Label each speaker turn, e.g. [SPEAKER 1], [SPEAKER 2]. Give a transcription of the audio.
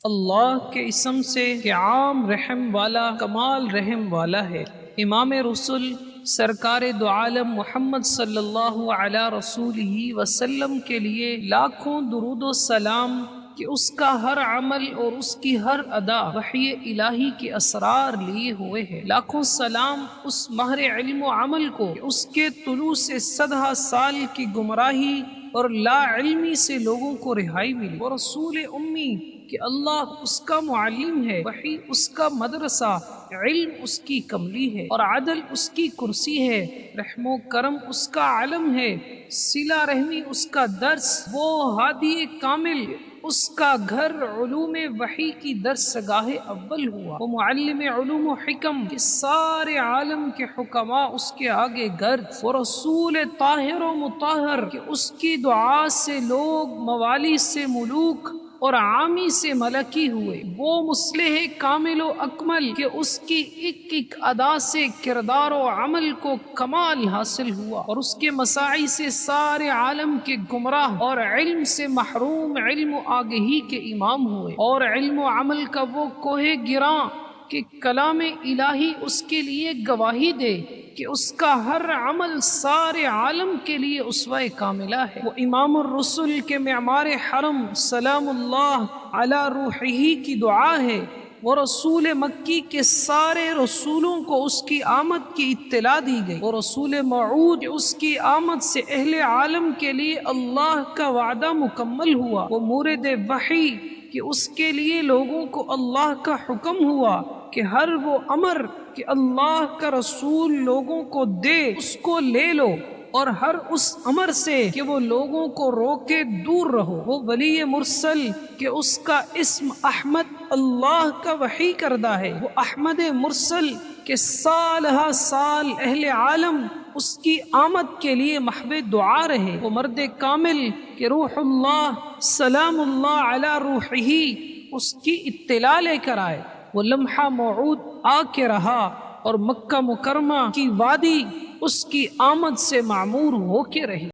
[SPEAKER 1] اللہ کے اسم سے کہ عام رحم والا کمال رحم والا ہے۔ امام رسول سرکار دو عالم محمد صلی اللہ علیہ رسولہ وسلم کے لیے لاکھوں درود و سلام کہ اس کا ہر عمل اور اس کی ہر ادا وحی الہی کے اسرار لیے ہوئے ہے۔ لاکھوں سلام اس ماہر علم و عمل کو کہ اس کے طلوع سے 100 سال کی گمراہی اور لا علمی سے لوگوں کو رہائی ملی، اور رسول امی کہ اللہ اس کا معلم ہے، وحی اس کا مدرسہ، علم اس کی کملی ہے، اور عدل اس کی کرسی ہے، رحم و کرم اس کا علم ہے، صلہ رحمی اس کا درس، وہ ہادی کامل اس کا گھر علوم وحی کی درس گاہ اول ہوا، وہ معلم علوم و حکم کہ سارے عالم کے حکماء اس کے آگے گرد، وہ رسول طاہر و مطہر کہ اس کی دعا سے لوگ موالی سے ملوک اور عامی سے ملکی ہوئے، وہ مصلح کامل و اکمل کہ اس کی ایک ایک ادا سے کردار و عمل کو کمال حاصل ہوا، اور اس کے مساعی سے سارے عالم کے گمراہ اور علم سے محروم علم و آگہی کے امام ہوئے، اور علم و عمل کا وہ کوہ گراں کہ کلام الہی اس کے لیے گواہی دے کہ اس کا ہر عمل سارے عالم کے لیے اسوہ کاملہ ہے۔ وہ امام الرسل کے معمار حرم سلام اللہ علی روحہ کی دعا ہے، وہ رسول مکی کے سارے رسولوں کو اس کی آمد کی اطلاع دی گئی، وہ رسول موعود اس کی آمد سے اہل عالم کے لیے اللہ کا وعدہ مکمل ہوا، وہ مورد وحی کہ اس کے لیے لوگوں کو اللہ کا حکم ہوا کہ ہر وہ امر کہ اللہ کا رسول لوگوں کو دے اس کو لے لو، اور ہر اس امر سے کہ وہ لوگوں کو روکے دور رہو، وہ ولی مرسل کہ اس کا اسم احمد اللہ کا وحی کردہ ہے، وہ احمد مرسل کہ سال ہا سال اہل عالم اس کی آمد کے لیے محو دعا رہے، وہ مرد کامل کہ روح اللہ سلام اللہ علی روحہ اس کی اطلاع لے کر آئے، وہ لمحہ موعود آ کے رہا، اور مکہ مکرمہ کی وادی اس کی آمد سے معمور ہو کے رہی۔